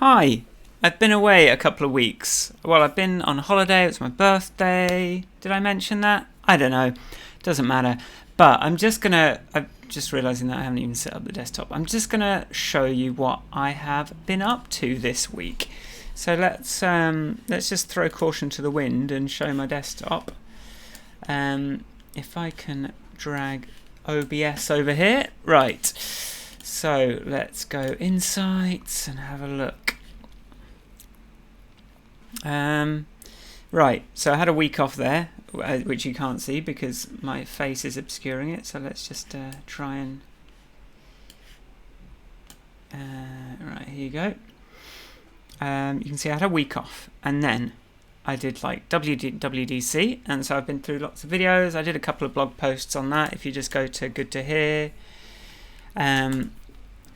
Hi, I've been away a couple of weeks. Well, I've been on holiday, it was my birthday. Did I mention that? I don't know. Doesn't matter. But I'm just realising that I haven't even set up the desktop. I'm just gonna show you what I have been up to this week. So let's just throw caution to the wind and show my desktop. If I can drag OBS over here. Right. So let's go Insights and have a look. Right, so I had a week off there, which you can't see because my face is obscuring it. So let's just try and... right, here you go. You can see I had a week off, and then I did like WWDC, and so I've been through lots of videos. I did a couple of blog posts on that. If you just go to Good to Hear.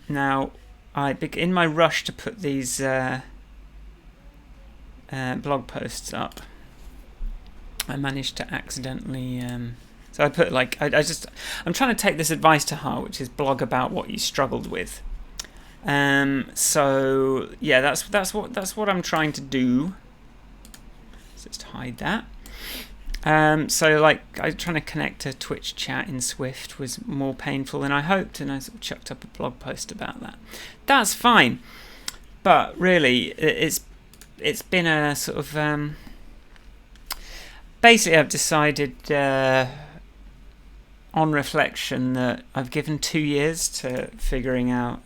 Now, in my rush to put these blog posts up, I managed to accidentally... so I put like... I'm trying to take this advice to heart, which is blog about what you struggled with. So yeah, that's what I'm trying to do. Let's just hide that. So like I trying to connect to Twitch chat in Swift was more painful than I hoped, and I sort of chucked up a blog post about that. That's fine, but really it's been a sort of basically I've decided on reflection that I've given 2 years to figuring out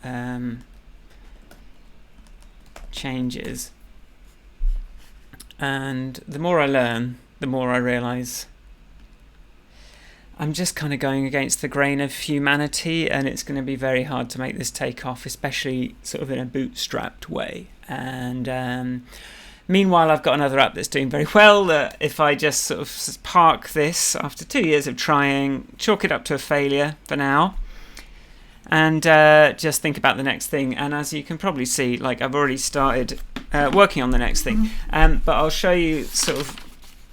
changes, and the more I learn, the more I realise I'm just kind of going against the grain of humanity, and it's going to be very hard to make this take off, especially sort of in a bootstrapped way. And meanwhile, I've got another app that's doing very well, that if I just sort of park this after 2 years of trying, chalk it up to a failure for now, and just think about the next thing. And as you can probably see, like I've already started working on the next thing. But I'll show you sort of,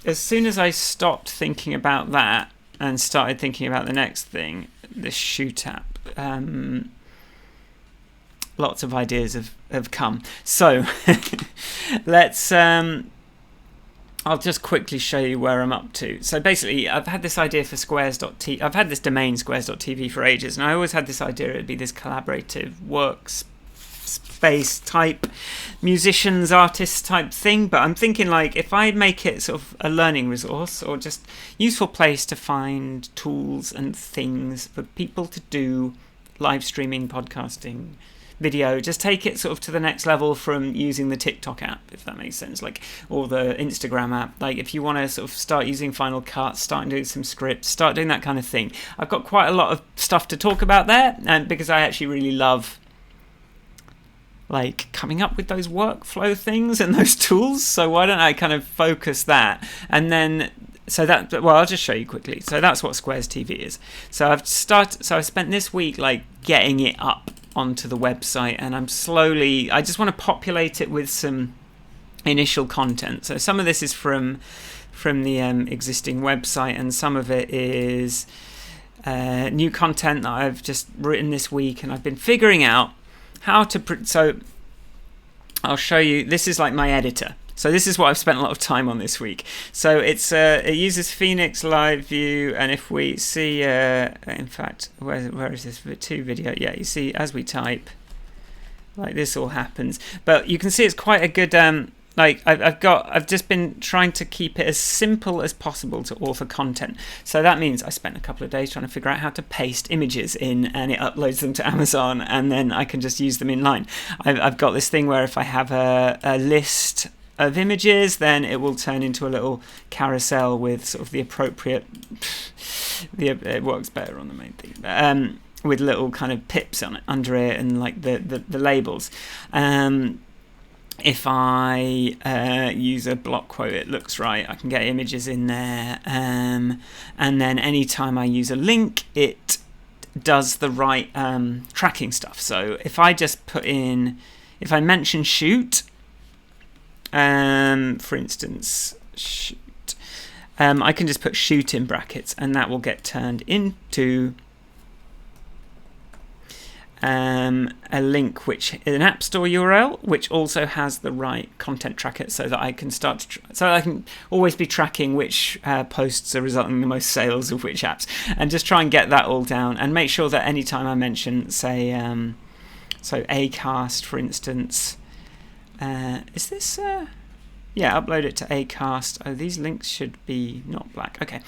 as soon as I stopped thinking about that and started thinking about the next thing, this Shoot app, lots of ideas have come. So let's... I'll just quickly show you where I'm up to. So basically, I've had this idea for Squares.tv. I've had this domain Squares.tv for ages, and I always had this idea it'd be this collaborative workspace type, musicians, artists type thing. But I'm thinking, like, if I make it sort of a learning resource or just useful place to find tools and things for people to do live streaming, podcasting, video, just take it sort of to the next level from using the TikTok app, if that makes sense, like, or the Instagram app. Like, if you want to sort of start using Final Cut, start doing some scripts, start doing that kind of thing. I've got quite a lot of stuff to talk about there, and because I actually really love like coming up with those workflow things and those tools, so why don't I kind of focus that? And then I'll just show you quickly. So that's what Squares TV is. So I spent this week like getting it up onto the website, and I just want to populate it with some initial content. So some of this is from the existing website, and some of it is new content that I've just written this week, and I've been figuring out how to so I'll show you. This is like my editor. So this is what I've spent a lot of time on this week. So it uses Phoenix Live View, and if we see, in fact, where is this two video? Yeah, you see as we type, like this all happens. But you can see it's quite a good. Like I've just been trying to keep it as simple as possible to author content. So that means I spent a couple of days trying to figure out how to paste images in, and it uploads them to Amazon, and then I can just use them in line. I've got this thing where if I have a list of images, then it will turn into a little carousel with sort of the appropriate... it works better on the main thing. With little kind of pips on it, under it, and like the labels. If I use a block quote, it looks right. I can get images in there. And then anytime I use a link, it does the right tracking stuff. So if I just if I mention shoot, for instance, shoot, I can just put shoot in brackets, and that will get turned into a link, which is an App Store URL, which also has the right content tracker, so that I can so I can always be tracking which posts are resulting in the most sales of which apps, and just try and get that all down, and make sure that anytime I mention, say, so Acast, for instance, is this? Yeah, upload it to Acast. Oh, these links should be not black. Okay.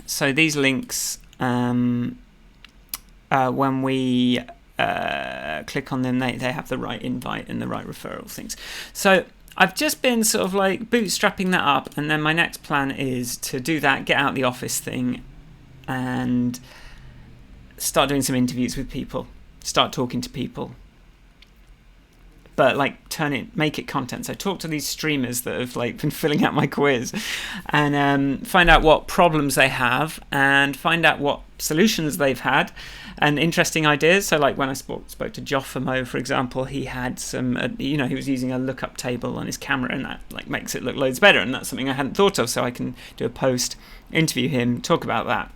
So these links, when we click on them, they have the right invite and the right referral things. So I've just been sort of like bootstrapping that up, and then my next plan is to do that, get out the office thing, and start doing some interviews with people, start talking to people. But like make it content. So talk to these streamers that have like been filling out my quiz, and find out what problems they have, and find out what solutions they've had, and interesting ideas. So like when I spoke to Joffamo, for example, he had some, he was using a lookup table on his camera, and that like makes it look loads better. And that's something I hadn't thought of. So I can do a post, interview him, talk about that.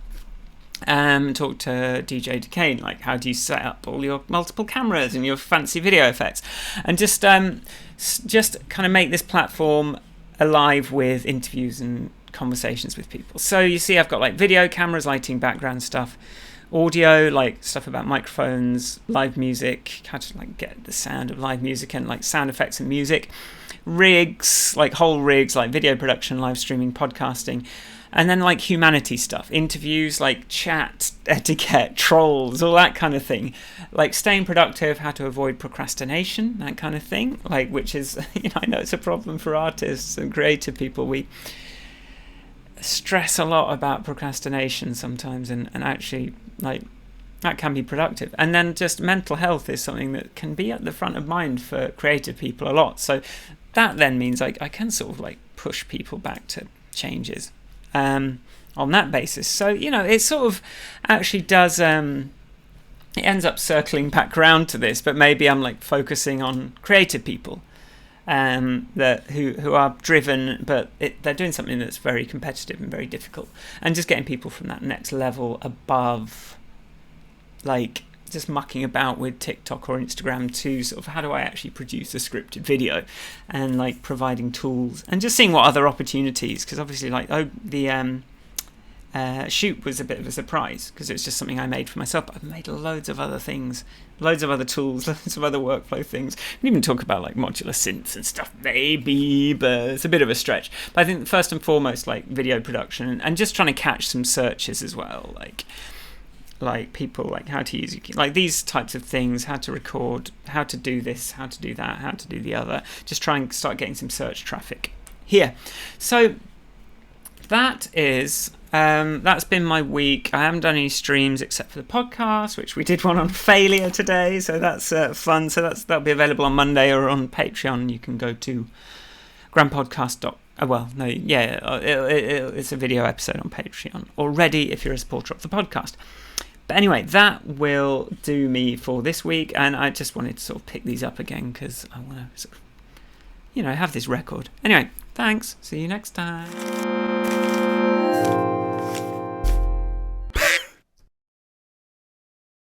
Talk to DJ Decane, like how do you set up all your multiple cameras and your fancy video effects, and just kind of make this platform alive with interviews and conversations with people. So you see I've got like video cameras, lighting, background stuff, audio, like stuff about microphones, live music, how to like get the sound of live music and like sound effects and music, rigs, like whole rigs, like video production, live streaming, podcasting. And then like humanity stuff, interviews, like chat, etiquette, trolls, all that kind of thing. Like staying productive, how to avoid procrastination, that kind of thing. Like, which is, I know it's a problem for artists and creative people. We stress a lot about procrastination sometimes, and actually like that can be productive. And then just mental health is something that can be at the front of mind for creative people a lot. So that then means like I can sort of like push people back to changes. On that basis. So, it sort of actually does, it ends up circling back around to this, but maybe I'm like focusing on creative people that who are driven, but they're doing something that's very competitive and very difficult, and just getting people from that next level above, like just mucking about with TikTok or Instagram to sort of how do I actually produce a scripted video, and like providing tools and just seeing what other opportunities, because obviously like the shoot was a bit of a surprise because it's just something I made for myself, but I've made loads of other things, loads of other tools, loads of other workflow things. We can even talk about like modular synths and stuff maybe, but it's a bit of a stretch. But I think first and foremost like video production, and just trying to catch some searches as well, like people, like how to use, like these types of things, how to record, how to do this, how to do that, how to do the other, just try and start getting some search traffic here. So that is, that's been my week. I haven't done any streams except for the podcast, which we did one on failure today, so that's fun. So that'll be available on Monday, or on Patreon. You can go to grandpodcast.com. It's a video episode on Patreon already if you're a supporter of the podcast. But anyway, that will do me for this week, and I just wanted to sort of pick these up again because I want to sort of, have this record. Anyway, thanks. See you next time.